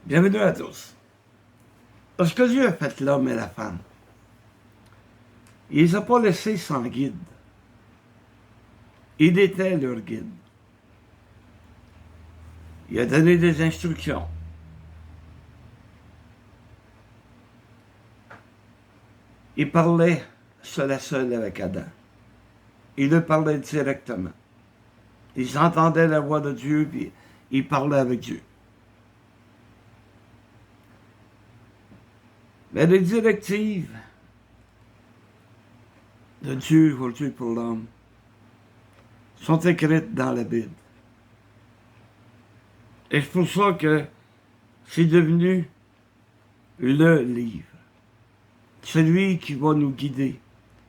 Bienvenue à tous. Lorsque Dieu a fait l'homme et la femme, il ne les a pas laissés sans guide. Il était leur guide. Il a donné des instructions. Il parlait seul à seul avec Adam. Il le parlait directement. Ils entendaient la voix de Dieu, puis ils parlaient avec Dieu. Mais les directives de Dieu aujourd'hui pour l'homme sont écrites dans la Bible. Et c'est pour ça que c'est devenu le livre. Celui qui va nous guider,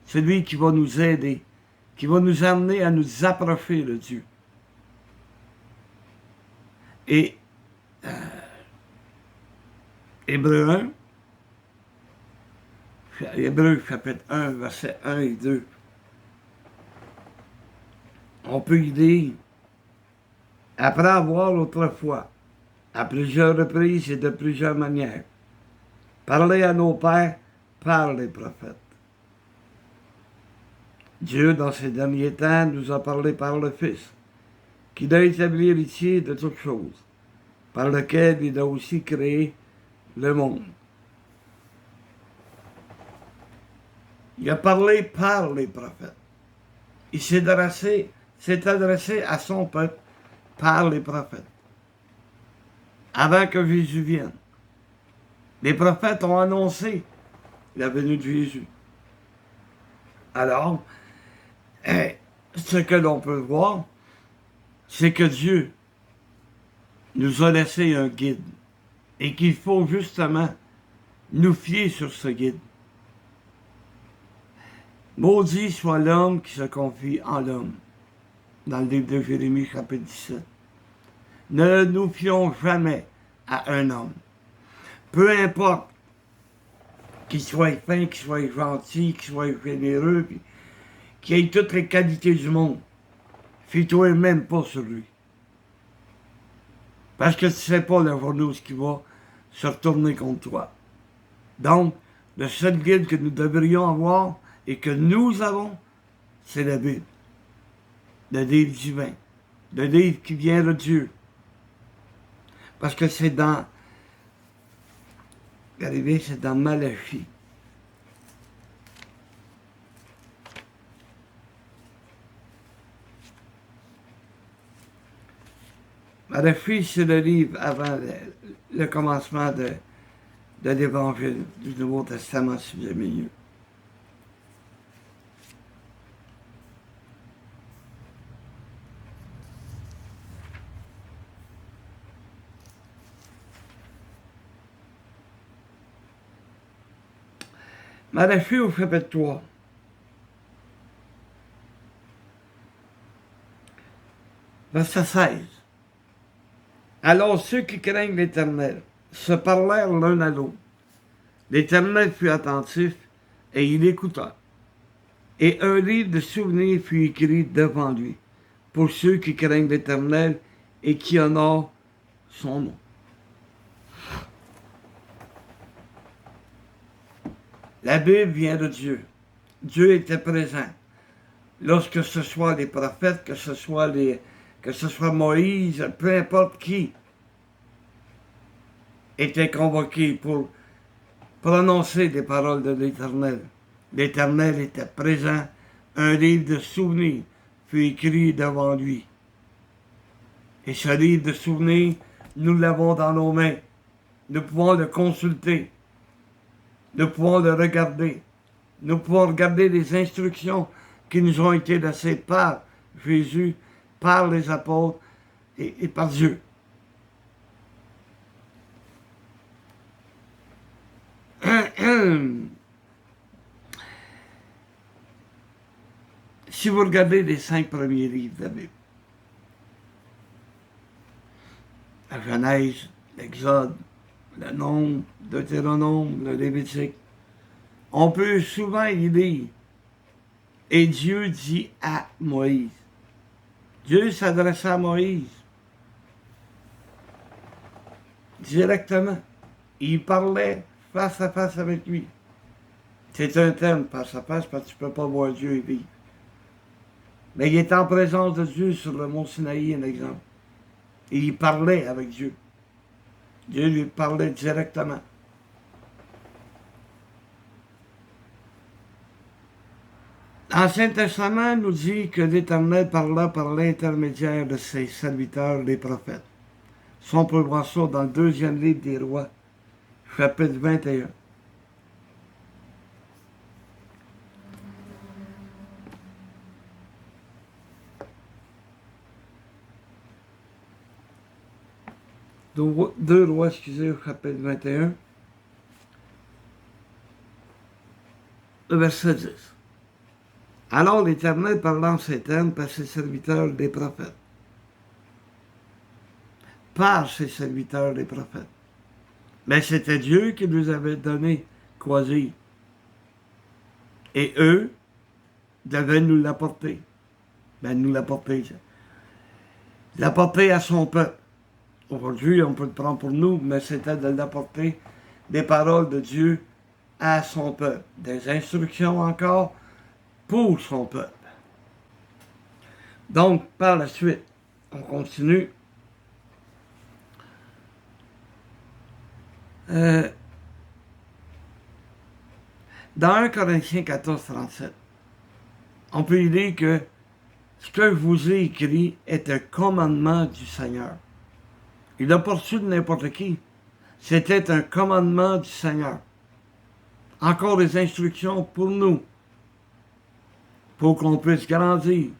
celui qui va nous aider, qui va nous amener à nous approcher de Dieu. Et Hébreu 1, Hébreu chapitre 1, versets 1 et 2, on peut y dire, après avoir autrefois, à plusieurs reprises et de plusieurs manières, parlé à nos pères par les prophètes. Dieu, dans ces derniers temps, nous a parlé par le Fils, qui doit établir ici de toutes choses, par lequel il a aussi créé le monde. Il a parlé par les prophètes. Il s'est adressé à son peuple par les prophètes. Avant que Jésus vienne, les prophètes ont annoncé la venue de Jésus. Alors, ce que l'on peut voir, c'est que Dieu nous a laissé un guide et qu'il faut justement nous fier sur ce guide. Maudit soit l'homme qui se confie en l'homme, dans le livre de Jérémie, chapitre 17. Ne nous fions jamais à un homme. Peu importe qu'il soit fin, qu'il soit gentil, qu'il soit généreux, qu'il ait toutes les qualités du monde. Fie-toi même pas sur lui. Parce que tu ne sais pas le jour qui va se retourner contre toi. Donc, le seul guide que nous devrions avoir et que nous avons, c'est la Bible. Le livre divin. Le livre qui vient de Dieu. Parce que c'est dans Malachie. Malachie, c'est le livre avant le commencement de l'Évangile du Nouveau Testament, si vous aimez mieux. Malachie au chapitre 3. Verset 16. Alors ceux qui craignent l'Éternel se parlèrent l'un à l'autre. L'Éternel fut attentif et il écouta. Et un livre de souvenirs fut écrit devant lui pour ceux qui craignent l'Éternel et qui honorent son nom. La Bible vient de Dieu. Dieu était présent. Lorsque ce soit les prophètes, que ce soit Moïse, peu importe qui était convoqué pour prononcer des paroles de l'Éternel. L'Éternel était présent. Un livre de souvenirs fut écrit devant lui. Et ce livre de souvenirs, nous l'avons dans nos mains. Nous pouvons le consulter. Nous pouvons le regarder. Nous pouvons regarder les instructions qui nous ont été laissées par Jésus, par les apôtres et par Dieu. Si vous regardez les 5 premiers livres de la Bible, la Genèse, l'Exode, le Nombre, le Deutéronome, le Lévitique, on peut souvent y lire. Et Dieu dit à Moïse. Dieu s'adressait à Moïse. directement. Il parlait face à face avec lui. C'est un terme, face à face, parce que tu ne peux pas voir Dieu et vivre. Mais il était en présence de Dieu sur le mont Sinaï, un exemple. Et il parlait avec Dieu. Dieu lui parlait directement. L'Ancien Testament nous dit que l'Éternel parla par l'intermédiaire de ses serviteurs, les prophètes. Si on peut voir ça dans le 2e livre des Rois, chapitre 21. Deux Rois, excusez, chapitre 21. Le verset 10. Alors l'Éternel parla en ces termes par ses serviteurs, les prophètes. Par ses serviteurs, les prophètes. Mais c'était Dieu qui nous avait donné choisi. Et eux devaient nous l'apporter. Ben, nous l'apporter. L'apporter à son peuple. Aujourd'hui, on peut le prendre pour nous, mais c'était de l'apporter des paroles de Dieu à son peuple. Des instructions encore pour son peuple. Donc, par la suite, on continue. Dans 1 Corinthiens 14, 37, on peut y dire que ce que je vous ai écrit est un commandement du Seigneur. Il n'a pas reçu de n'importe qui. C'était un commandement du Seigneur. Encore des instructions pour nous, pour qu'on puisse grandir,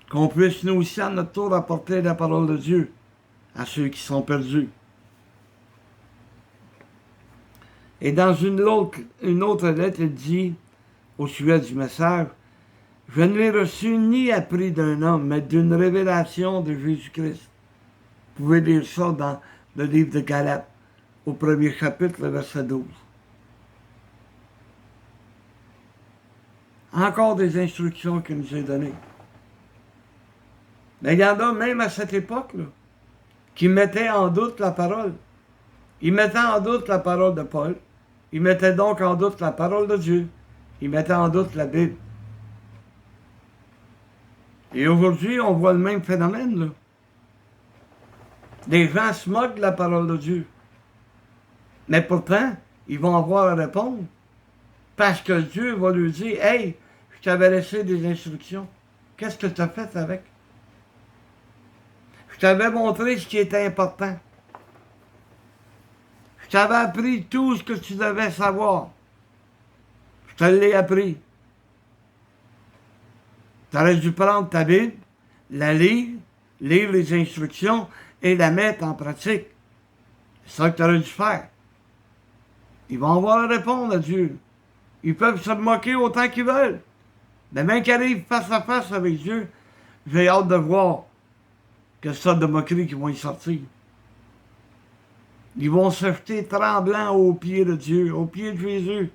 qu'on puisse nous aussi à notre tour apporter la parole de Dieu à ceux qui sont perdus. Et dans une autre lettre, il dit, au sujet du message, « Je ne l'ai reçu ni appris d'un homme, mais d'une révélation de Jésus-Christ. » Vous pouvez lire ça dans le livre de Galates, au 1er chapitre, le verset 12. Encore des instructions qu'il nous a données. Mais il y en a même à cette époque-là, qui mettaient en doute la parole. Ils mettaient en doute la parole de Paul. Ils mettaient donc en doute la parole de Dieu. Ils mettaient en doute la Bible. Et aujourd'hui, on voit le même phénomène, là. Les gens se moquent de la parole de Dieu. Mais pourtant, ils vont avoir à répondre. Parce que Dieu va lui dire, « Hey, je t'avais laissé des instructions. Qu'est-ce que tu as fait avec? Je t'avais montré ce qui était important. Je t'avais appris tout ce que tu devais savoir. Je te l'ai appris. Tu aurais dû prendre ta Bible, la lire les instructions et la mettre en pratique. C'est ça que tu aurais dû faire. » Ils vont avoir à répondre à Dieu. Ils peuvent se moquer autant qu'ils veulent. Mais même qu'ils arrivent face à face avec Dieu, j'ai hâte de voir quelle sorte de moquerie qui vont y sortir. Ils vont se jeter tremblants aux pieds de Dieu, aux pieds de Jésus,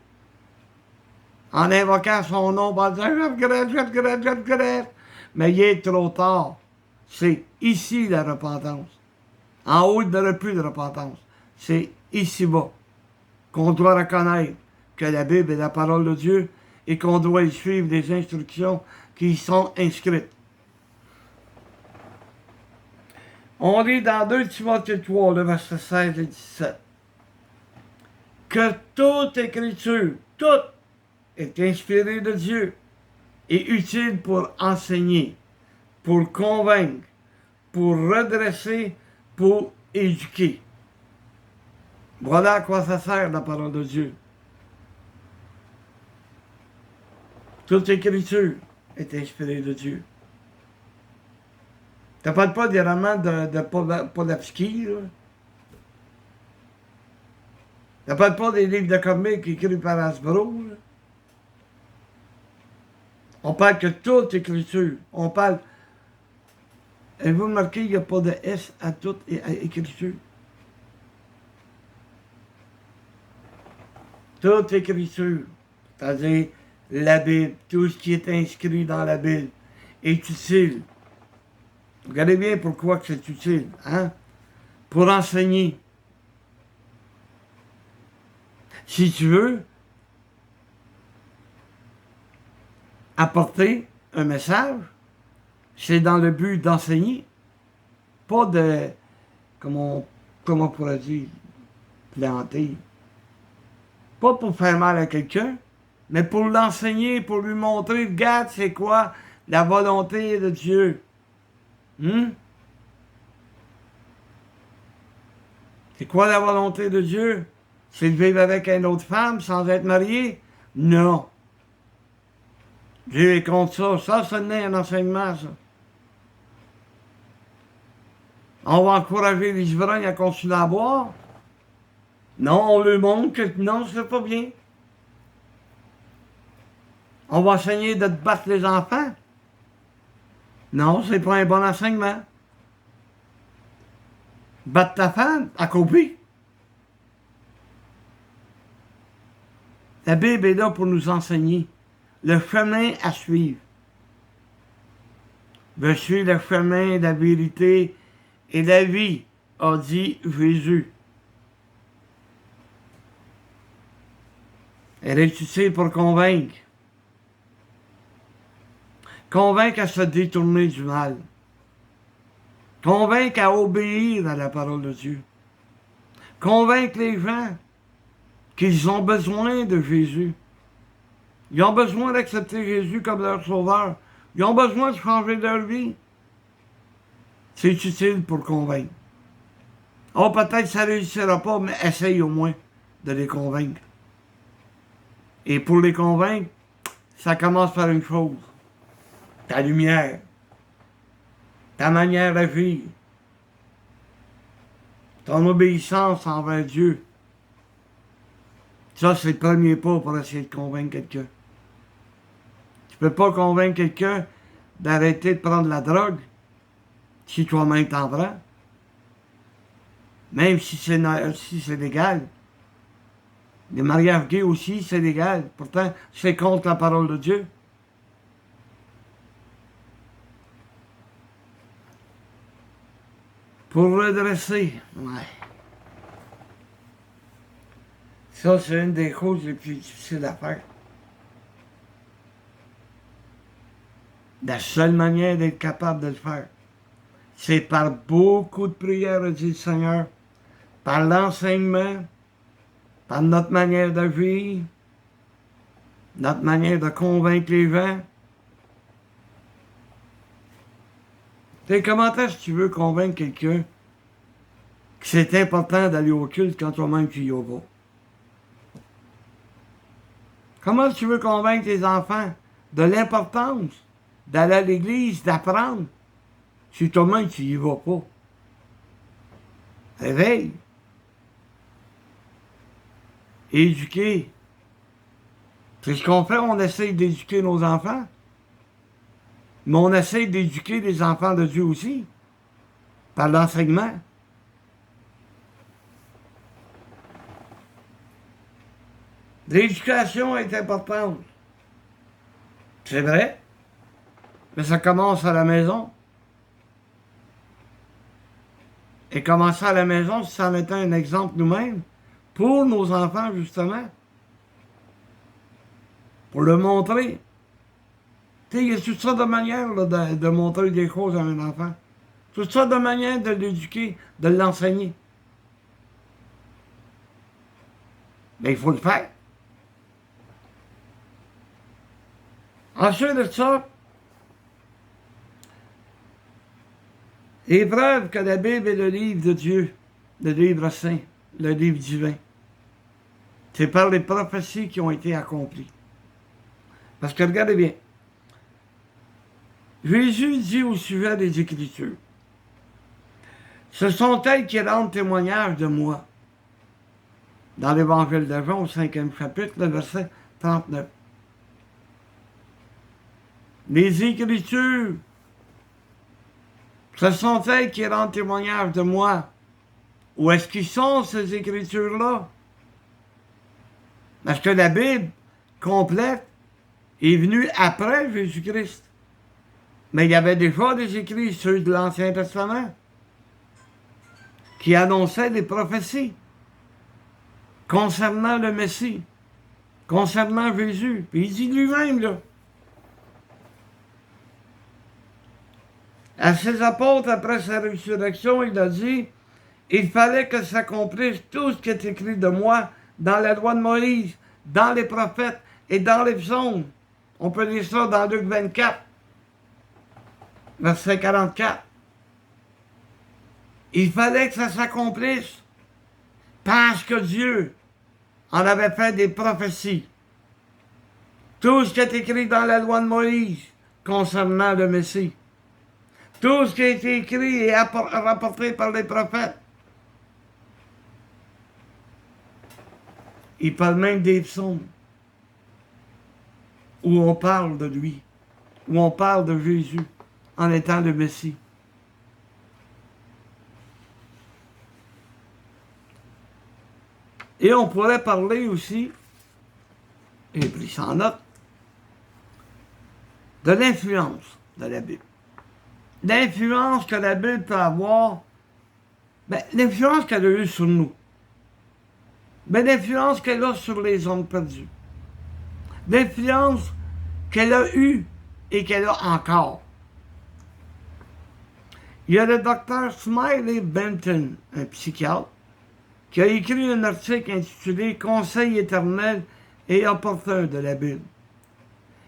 en invoquant son nom, en disant « Je regrette. » Mais il est trop tard. C'est ici la repentance. En haut, il n'y aura plus de repentance. C'est ici-bas qu'on doit reconnaître que la Bible est la parole de Dieu et qu'on doit y suivre les instructions qui y sont inscrites. On lit dans 2 Timothée 3, le verset 16 et 17, que toute écriture, toute, est inspirée de Dieu et utile pour enseigner, pour convaincre, pour redresser, pour éduquer. Voilà à quoi ça sert la parole de Dieu. Toute écriture est inspirée de Dieu. Ça ne parle pas des romans de Polanski, là. Ça ne parle pas des livres de comics écrits par Hasbro, là. On parle que toute écriture. On parle... Avez-vous remarqué qu'il n'y a pas de S à toute écriture? Toute écriture, c'est-à-dire la Bible, tout ce qui est inscrit dans la Bible, est utile. Regardez bien pourquoi c'est utile, hein? pour enseigner. Si tu veux apporter un message, c'est dans le but d'enseigner, pas de, comment on pourrait dire, planter. Pas pour faire mal à quelqu'un, mais pour l'enseigner, pour lui montrer, regarde, c'est quoi la volonté de Dieu. C'est quoi la volonté de Dieu? C'est de vivre avec une autre femme sans être marié? Non. Dieu est contre ça. Ça, ce n'est un enseignement, ça. On va encourager les ivrognes à continuer à boire? Non, on leur montre que non, c'est pas bien. On va enseigner de te battre les enfants? Non, c'est pas un bon enseignement. Battre ta femme? À couper. La Bible est là pour nous enseigner le chemin à suivre. Je suis le chemin, la vérité et la vie, a dit Jésus. Elle est utile pour convaincre. Convaincre à se détourner du mal. Convaincre à obéir à la parole de Dieu. Convaincre les gens qu'ils ont besoin de Jésus. Ils ont besoin d'accepter Jésus comme leur sauveur. Ils ont besoin de changer leur vie. C'est utile pour convaincre. Oh, peut-être que ça ne réussira pas, mais essaye au moins de les convaincre. Et pour les convaincre, ça commence par une chose. Ta lumière. Ta manière de vivre. Ton obéissance envers Dieu. Ça, c'est le premier pas pour essayer de convaincre quelqu'un. Tu peux pas convaincre quelqu'un d'arrêter de prendre la drogue si toi-même t'en prends. Même si c'est légal. Les mariages gays aussi, c'est légal. Pourtant, c'est contre la parole de Dieu. Pour redresser, ouais. Ça, c'est une des choses les plus difficiles à faire. La seule manière d'être capable de le faire, c'est par beaucoup de prières, dit le Seigneur, par l'enseignement, par notre manière de vivre, notre manière de convaincre les gens. Tu sais, comment est-ce que tu veux convaincre quelqu'un que c'est important d'aller au culte quand toi-même tu y vas pas? Comment tu veux convaincre les enfants de l'importance d'aller à l'église, d'apprendre, si toi-même tu y vas pas? Réveille. Éduquer. C'est ce qu'on fait, on essaye d'éduquer nos enfants. Mais on essaye d'éduquer les enfants de Dieu aussi, par l'enseignement. L'éducation est importante. C'est vrai, mais ça commence à la maison. Et commencer à la maison, c'est en étant un exemple nous-mêmes, pour nos enfants, justement. Pour le montrer. Tu sais, il y a toutes sortes de manières là, de montrer des choses à un enfant. Toutes sortes de manières de l'éduquer, de l'enseigner. Mais il faut le faire. Ensuite de ça, les preuves que la Bible est le livre de Dieu, le livre saint, le livre divin. C'est par les prophéties qui ont été accomplies. Parce que regardez bien, Jésus dit au sujet des Écritures, ce sont elles qui rendent témoignage de moi. Dans l'Évangile de Jean, au 5e chapitre, le verset 39. Les Écritures, ce sont elles qui rendent témoignage de moi. Où est-ce qu'ils sont, ces Écritures-là? Parce que la Bible complète est venue après Jésus-Christ. Mais il y avait déjà des écrits, ceux de l'Ancien Testament, qui annonçait des prophéties concernant le Messie, concernant Jésus. Puis il dit lui-même, là, à ses apôtres, après sa résurrection, il a dit, il fallait que s'accomplisse tout ce qui est écrit de moi dans la loi de Moïse, dans les prophètes et dans les psaumes. On peut lire ça dans Luc 24, verset 44. Il fallait que ça s'accomplisse parce que Dieu en avait fait des prophéties. Tout ce qui est écrit dans la loi de Moïse concernant le Messie. Tout ce qui a été écrit et rapporté par les prophètes. Il parle même des psaumes où on parle de lui, où on parle de Jésus en étant le Messie. Et on pourrait parler aussi, et pris ça en note, de l'influence de la Bible. L'influence que la Bible peut avoir, l'influence qu'elle a eue sur nous, l'influence qu'elle a sur les hommes perdus, l'influence qu'elle a eue et qu'elle a encore. Il y a le docteur Smiley Benton, un psychiatre, qui a écrit un article intitulé « Conseil éternel et opportun de la Bible ».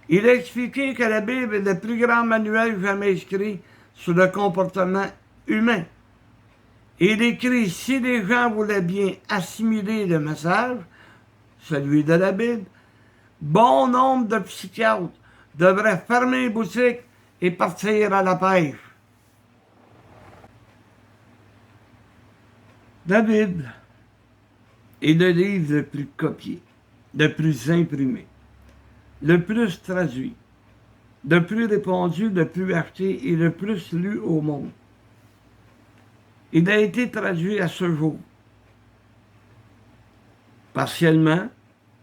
Il a expliqué que la Bible est le plus grand manuel jamais écrit sur le comportement humain. Il écrit « Si les gens voulaient bien assimiler le message, celui de la Bible, bon nombre de psychiatres devraient fermer les boutiques et partir à la pêche. » La Bible est le livre le plus copié, le plus imprimé, le plus traduit, le plus répandu, le plus acheté et le plus lu au monde. Il a été traduit à ce jour, partiellement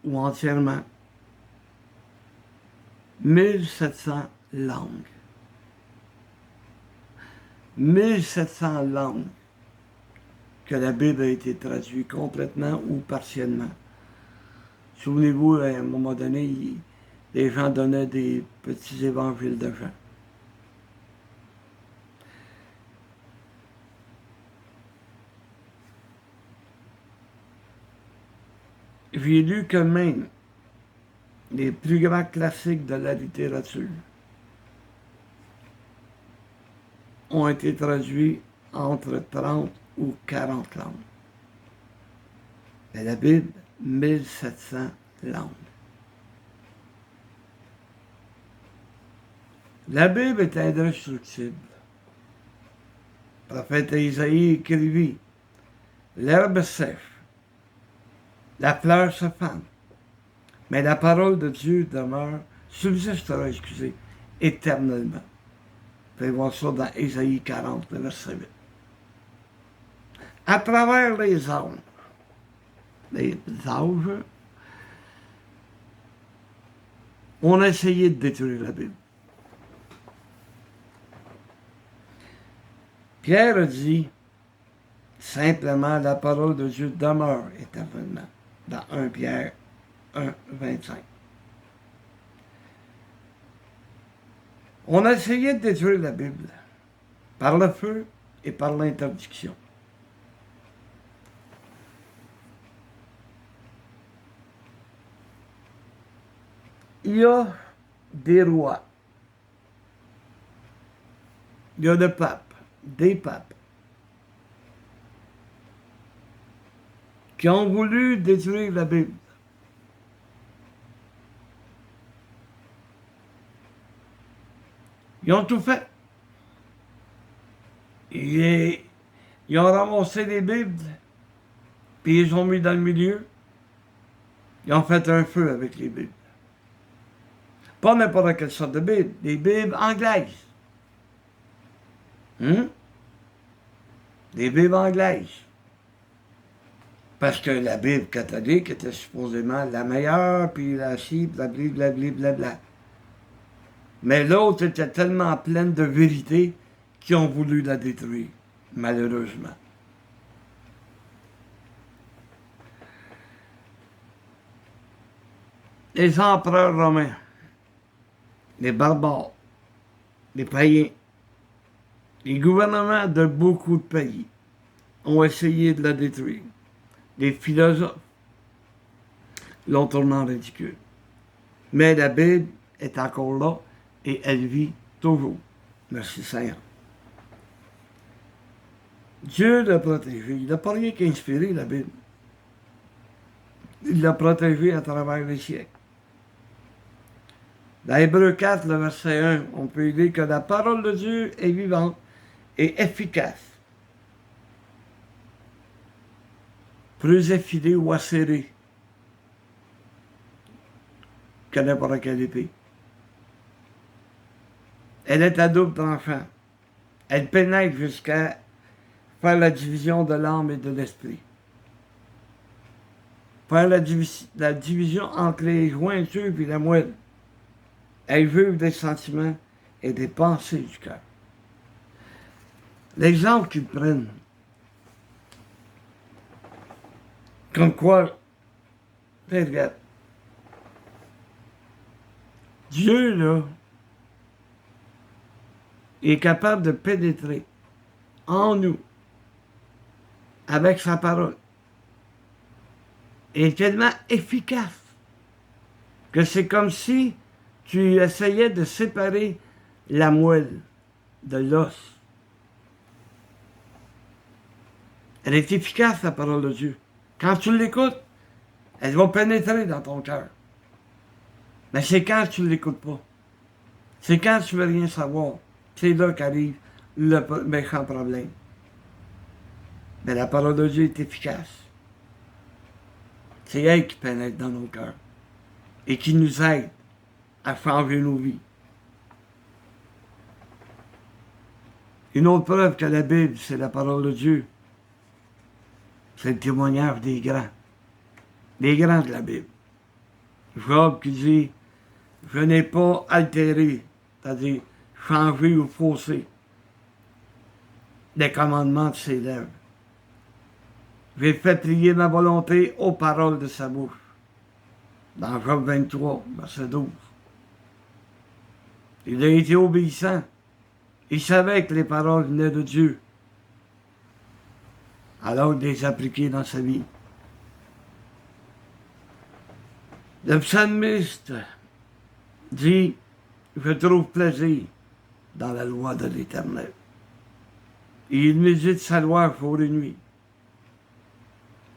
ou entièrement, 1700 langues. 1700 langues que la Bible a été traduite complètement ou partiellement. Souvenez-vous, à un moment donné, les gens donnaient des petits évangiles de Jean. J'ai lu que même les plus grands classiques de la littérature ont été traduits entre 30 ou 40 langues. Mais la Bible, 1700 langues. La Bible est indestructible. Le prophète Isaïe écrivit, « L'herbe sèche, la fleur se fane, mais la parole de Dieu subsistera, éternellement. » Vous pouvez voir ça dans Isaïe 40, le verset 8. À travers les âges, on a essayé de détruire la Bible. Pierre a dit simplement la parole de Dieu demeure éternellement dans 1 Pierre 1, 25. On a essayé de détruire la Bible par le feu et par l'interdiction. Il y a des rois, il y a des papes qui ont voulu détruire la Bible. Ils ont tout fait. Ils ont ramassé les Bibles, puis ils ont mis dans le milieu. Ils ont fait un feu avec les Bibles. Pas n'importe quelle sorte de Bible, des Bibles anglaises. Des Bibles anglaises. Parce que la Bible catholique était supposément la meilleure, puis la ci, blablabla. Mais l'autre était tellement pleine de vérité qu'ils ont voulu la détruire, malheureusement. les empereurs romains, les barbares, les païens, les gouvernements de beaucoup de pays ont essayé de la détruire. Les philosophes l'ont tourné en ridicule. Mais la Bible est encore là et elle vit toujours. Merci Seigneur. Dieu l'a protégé. Il n'a pas rien qu'inspiré la Bible. Il l'a protégé à travers les siècles. Dans Hébreux 4, le verset 1, on peut lire que la parole de Dieu est vivante et efficace, plus effilée ou acérée que n'importe quelle épée. Elle est à double tranchant. Elle pénètre jusqu'à faire la division de l'âme et de l'esprit. Faire la division entre les jointures et la moelle. Elle juge des sentiments et des pensées du cœur. L'exemple qu'ils prennent, comme quoi, regarde, Dieu, là, est capable de pénétrer en nous avec sa parole. Et est tellement efficace que c'est comme si tu essayais de séparer la moelle de l'os. Elle est efficace, la parole de Dieu. Quand tu l'écoutes, elle va pénétrer dans ton cœur. Mais c'est quand tu ne l'écoutes pas. C'est quand tu ne veux rien savoir. C'est là qu'arrive le méchant problème. Mais la parole de Dieu est efficace. C'est elle qui pénètre dans nos cœurs et qui nous aide à changer nos vies. Une autre preuve que la Bible, c'est la parole de Dieu. C'est le témoignage des grands. Les grands de la Bible. Job qui dit, je n'ai pas altéré, c'est-à-dire changé ou faussé les commandements de ses lèvres. J'ai fait plier ma volonté aux paroles de sa bouche. Dans Job 23, verset 12. Il a été obéissant. Il savait que les paroles venaient de Dieu. Alors il les a appliquées dans sa vie. Le psalmiste dit, je trouve plaisir dans la loi de l'Éternel. Et il médite sa loi jour et nuit.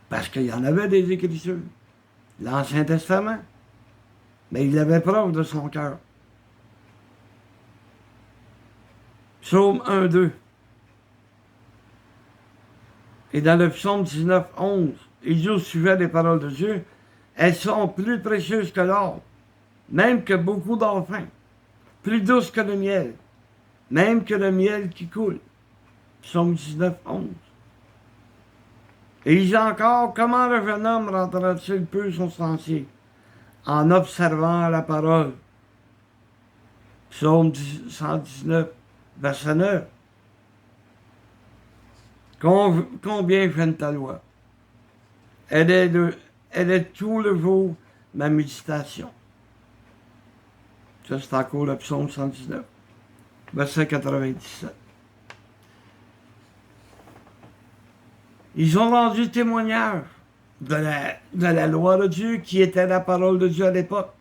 Parce qu'il y en avait des Écritures. L'Ancien Testament. Mais il avait preuve de son cœur. Psaume 1, 2. Et dans le psaume 19, 11, il dit au sujet des paroles de Dieu, elles sont plus précieuses que l'or, même que beaucoup d'or fin, plus douces que le miel, même que le miel qui coule. Psaume 19, 11. Et il dit encore, comment le jeune homme rentrera-t-il peu son sentier en observant la parole? Psaume 119, verset 9. Combien j'aime ta loi? Elle est tout le jour ma méditation. Ça, c'est encore le psaume 119, verset 97. Ils ont rendu témoignage de la loi de Dieu qui était la parole de Dieu à l'époque.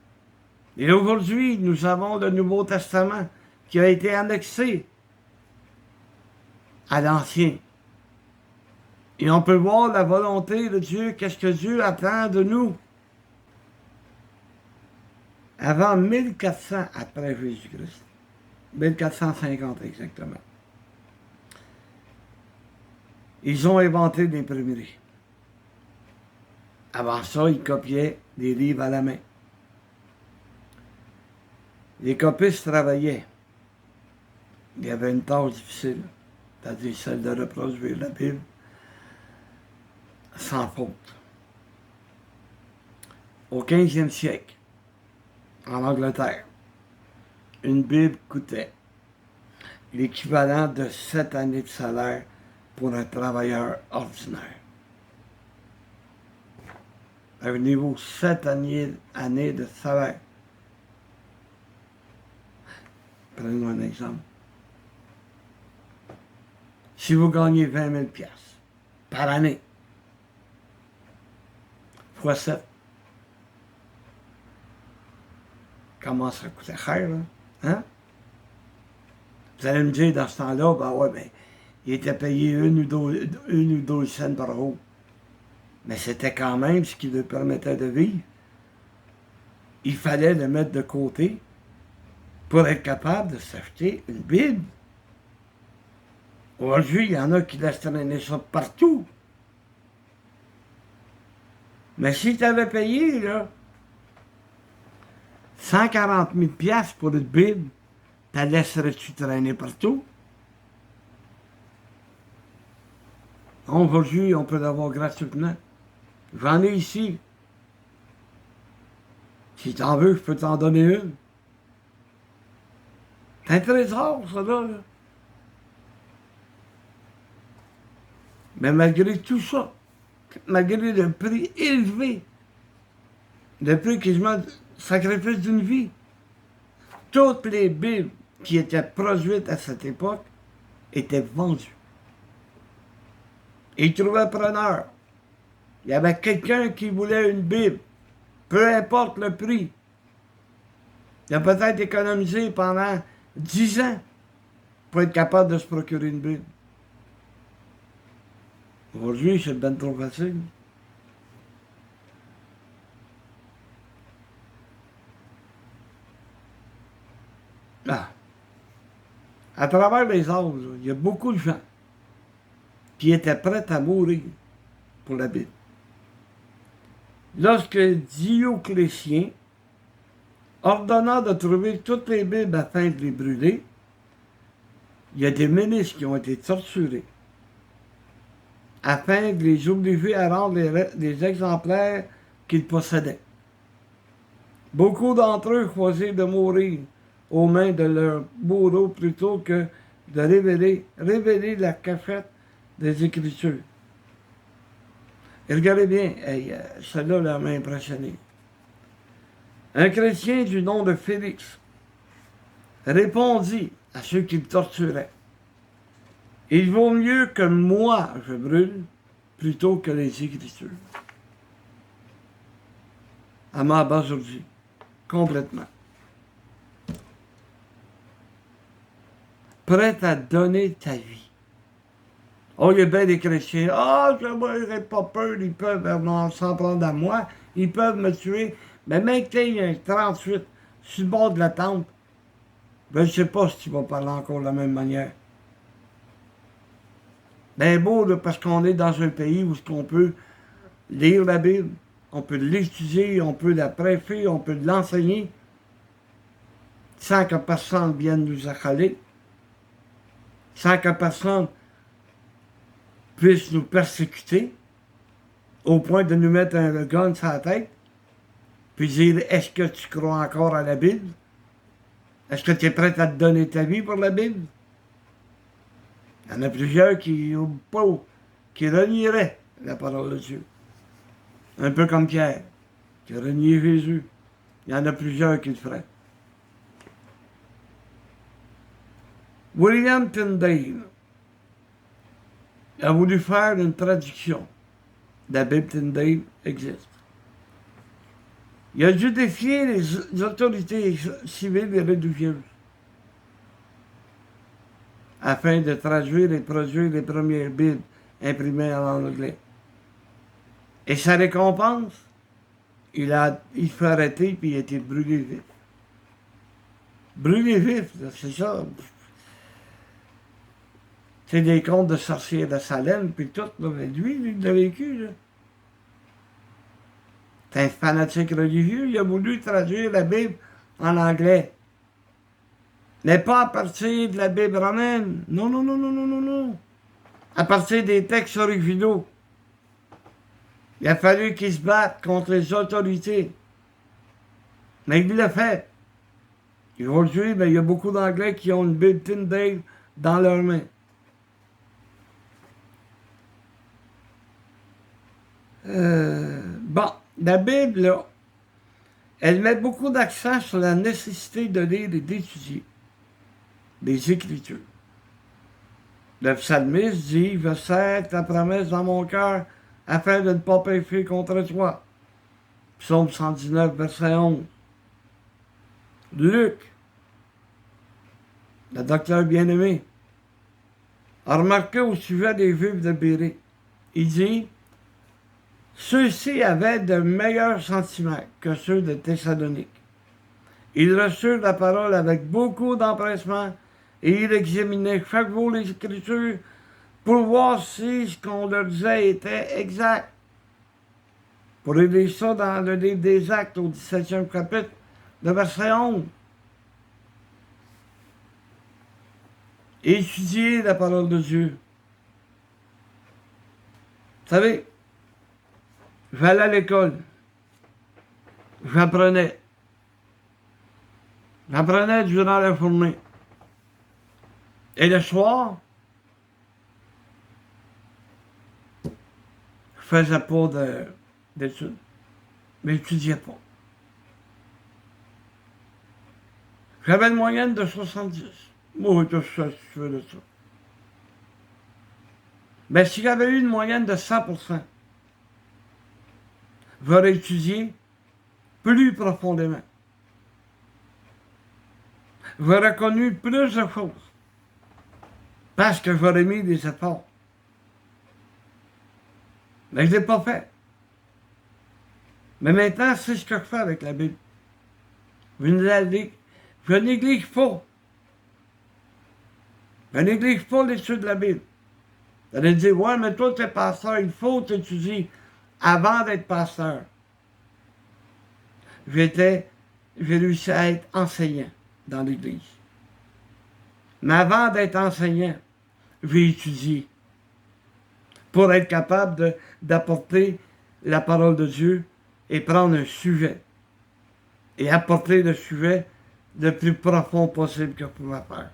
Et aujourd'hui, nous avons le Nouveau Testament qui a été annexé à l'Ancien. Et on peut voir la volonté de Dieu, qu'est-ce que Dieu attend de nous. Avant 1400 après Jésus-Christ. 1450 exactement. Ils ont inventé l'imprimerie. Avant ça, ils copiaient des livres à la main. Les copistes travaillaient. Il y avait une tâche difficile, c'est-à-dire celle de reproduire la Bible sans faute. Au 15e siècle, en Angleterre, une Bible coûtait l'équivalent de 7 années de salaire pour un travailleur ordinaire. à un niveau 7 années de salaire. Prenons un exemple. Si vous gagnez 20 000 piastres par année, fois 7, comment ça coûtait cher, là? Hein? Vous allez me dire, dans ce temps-là, ben ouais, ben, il était payé une ou deux cents par jour. Mais c'était quand même ce qui lui permettait de vivre. Il fallait le mettre de côté pour être capable de s'acheter une Bible. Aujourd'hui, il y en a qui laissent traîner ça partout. Mais si tu avais payé, là, 140 000 piastres pour une Bible, t'as laisserais-tu traîner partout? Aujourd'hui, on peut l'avoir gratuitement. J'en ai ici. Si t'en veux, je peux t'en donner une. C'est un trésor, ça, là. Mais malgré tout ça, malgré le prix élevé, le prix quasiment sacrifice d'une vie, toutes les Bibles qui étaient produites à cette époque étaient vendues. Ils trouvaient preneur. Il y avait quelqu'un qui voulait une Bible, peu importe le prix. Il a peut-être économisé pendant 10 ans pour être capable de se procurer une Bible. Aujourd'hui, c'est bien trop facile. Ah. À travers les âges, il y a beaucoup de gens qui étaient prêts à mourir pour la Bible. Lorsque Dioclétien ordonna de trouver toutes les Bibles afin de les brûler, il y a des ministres qui ont été torturés afin de les obliger à rendre les exemplaires qu'ils possédaient. Beaucoup d'entre eux choisirent de mourir aux mains de leurs bourreaux plutôt que de révéler la cachette des Écritures. Et regardez bien, celle-là m'a impressionné. Un chrétien du nom de Félix répondit à ceux qui le torturaient. Il vaut mieux que moi je brûle plutôt que les Écritures. À m'a abasourdi complètement. Prêt à donner ta vie. Oh, il y a bien des chrétiens. Ah, je n'aurais pas peur, ils peuvent s'en prendre à moi, ils peuvent me tuer. Mais même qu'il y a un 38 sur le bord de la tente, ben, je ne sais pas si tu vas parler encore de la même manière. Ben beau, là, parce qu'on est dans un pays où on peut lire la Bible, on peut l'étudier, on peut la prêcher, on peut l'enseigner, sans que personne vienne nous accaler, sans que personne puisse nous persécuter, au point de nous mettre un gun sur la tête, puis dire, est-ce que tu crois encore à la Bible? Est-ce que tu es prêt à te donner ta vie pour la Bible? Il y en a plusieurs qui renieraient la parole de Dieu. Un peu comme Pierre, qui a renié Jésus. Il y en a plusieurs qui le feraient. William Tyndale a voulu faire une traduction. La Bible Tyndale existe. Il a dû défier les autorités civiles et religieuses afin de traduire et produire les premières Bibles imprimées en anglais. Et sa récompense, il fut arrêté puis il a été brûlé vif. Brûlé vif, c'est ça. C'est des contes de sorciers de Salem, puis tout. Là. Lui, il l'a vécu. Là. C'est un fanatique religieux. Il a voulu traduire la Bible en anglais. Mais pas à partir de la Bible romaine. Non, non, non, non, non, non, non. À partir des textes originaux. Il a fallu qu'il se batte contre les autorités. Mais il l'a fait. Et aujourd'hui, il y a beaucoup d'Anglais qui ont une Bible Tyndale dans leurs mains. Bon, la Bible, là, elle met beaucoup d'accent sur la nécessité de lire et d'étudier les Écritures. Le psalmiste dit: je serre ta promesse dans mon cœur afin de ne pas pécher contre toi. Psaume 119, verset 11. Luc, le docteur bien-aimé, a remarqué au sujet des Juifs de Bérée. Il dit: ceux-ci avaient de meilleurs sentiments que ceux de Thessalonique. Ils reçurent la parole avec beaucoup d'empressement et ils examinaient chaque jour les Écritures pour voir si ce qu'on leur disait était exact. Pour lire ça dans le livre des Actes au 17e chapitre, le verset 11. Étudier la parole de Dieu. Vous savez, j'allais à l'école, j'apprenais. J'apprenais durant la journée. Et le soir, je faisais pas d'études. Mais j'étudiais pas. J'avais une moyenne de 70. Moi, je suis satisfait de ça. Mais si j'avais eu une moyenne de 100%, j'aurais étudié plus profondément. J'aurais connu plus de choses. Parce que j'aurais mis des efforts. Mais je ne l'ai pas fait. Mais maintenant, c'est ce que je fais avec la Bible. Je néglige pas. Je néglige pas l'étude de la Bible. Vous allez dire: ouais, mais toi, tu es pasteur, il faut t'étudier avant d'être pasteur. J'ai réussi à être enseignant dans l'Église. Mais avant d'être enseignant, j'ai étudié pour être capable d'apporter la parole de Dieu et prendre un sujet et apporter le sujet le plus profond possible que je pouvais faire.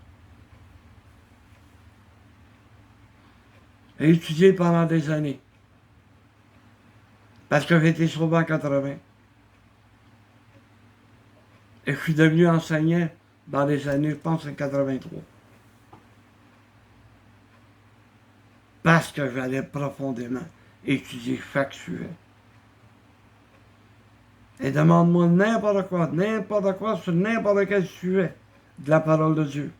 J'ai étudié pendant des années parce que j'ai été sauvé en 80. Et je suis devenu enseignant dans les années, je pense, en 83. Parce que j'allais profondément étudier chaque sujet. Et demande-moi n'importe quoi sur n'importe quel sujet de la parole de Dieu.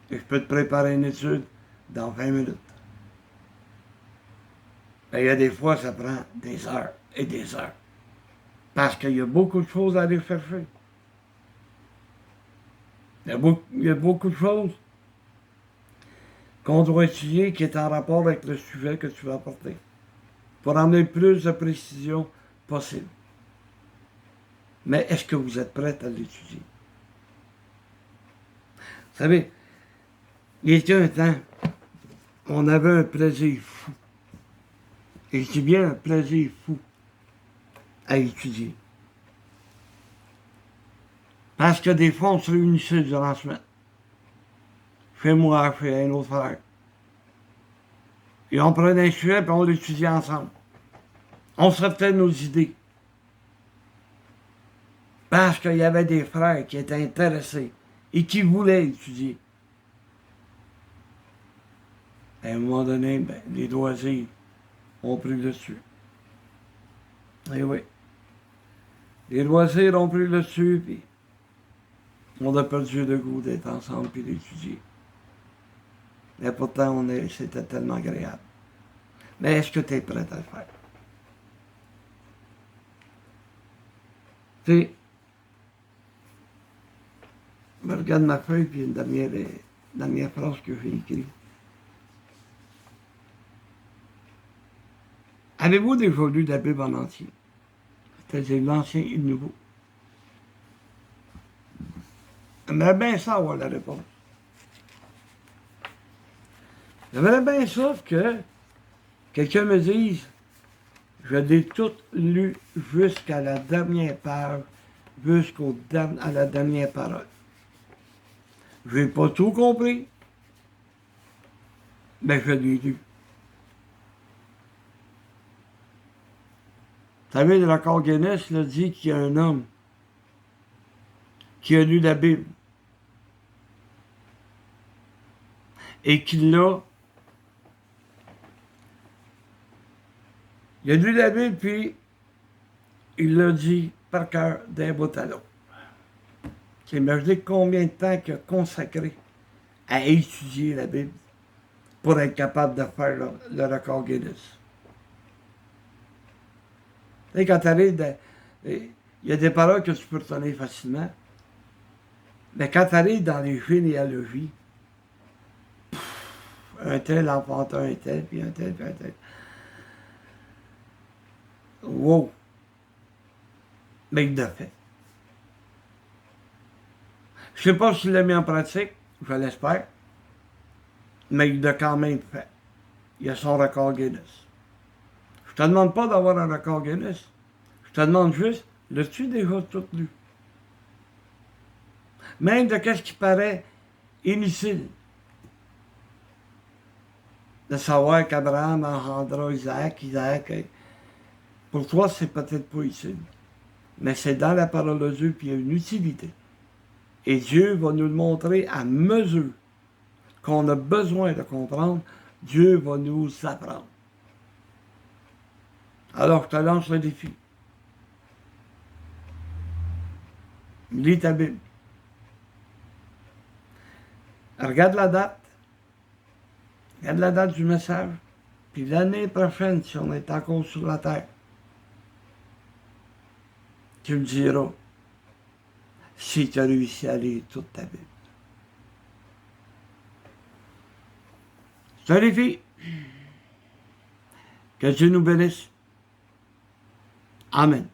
Et je peux te préparer une étude dans 20 minutes. Et il y a des fois, ça prend des heures et des heures. Parce qu'il y a beaucoup de choses à aller chercher. Il y a beaucoup de choses qu'on doit étudier qui est en rapport avec le sujet que tu vas apporter. Pour amener plus de précision possible. Mais est-ce que vous êtes prêts à l'étudier? Vous savez, il y a un temps, on avait un plaisir fou. Et je dis bien un plaisir fou à étudier. Parce que des fois, on se réunissait durant la semaine. Chez moi, chez un autre frère. Et on prenait un sujet et on l'étudiait ensemble. On se refait nos idées. Parce qu'il y avait des frères qui étaient intéressés et qui voulaient étudier. À un moment donné, ben, les loisirs ont pris le dessus. Eh oui. Les loisirs ont pris le dessus, puis on a perdu le goût d'être ensemble et d'étudier. Mais pourtant, c'était tellement agréable. Mais est-ce que tu es prêt à le faire? Tu sais, je regarde ma feuille, puis une dernière phrase que j'ai écrite. Avez-vous déjà lu la Bible en entier? C'est-à-dire l'Ancien et le Nouveau. J'aimerais bien ça avoir la réponse. J'aimerais bien ça que quelqu'un me dise: je l'ai tout lu jusqu'à la dernière page, à la dernière parole. Je n'ai pas tout compris, mais je l'ai lu. Vous savez, le record Guinness là, dit qu'il y a un homme qui a lu la Bible et qui l'a. Il a lu la Bible, puis il l'a dit par cœur d'un bout à l'autre. Imaginez combien de temps il a consacré à étudier la Bible pour être capable de faire le record Guinness. Tu sais, quand tu arrives, il y a des paroles que tu peux retenir facilement, mais quand tu arrives dans les généalogies, un tel enfanta un tel, puis un tel, puis un tel. Wow! Mais il l'a fait. Je sais pas s'il l'a mis en pratique, je l'espère, mais il l'a quand même fait. Il a son record Guinness. Je te demande pas d'avoir un record Guinness. Je te demande juste, l'as-tu déjà tout lu? Même de qu'est-ce qui paraît inutile. De savoir qu'Abraham engendra Isaac, pour toi, c'est peut-être pas utile. Mais c'est dans la parole de Dieu, puis il y a une utilité. Et Dieu va nous le montrer à mesure qu'on a besoin de comprendre. Dieu va nous apprendre. Alors, je te lance le défi. Lis ta Bible. Regarde la date. Regarde la date du message. Puis l'année prochaine, si on est encore sur la terre, tu me diras si tu as réussi à lire toute ta Bible. Salut les filles. Que Dieu nous bénisse. Amen.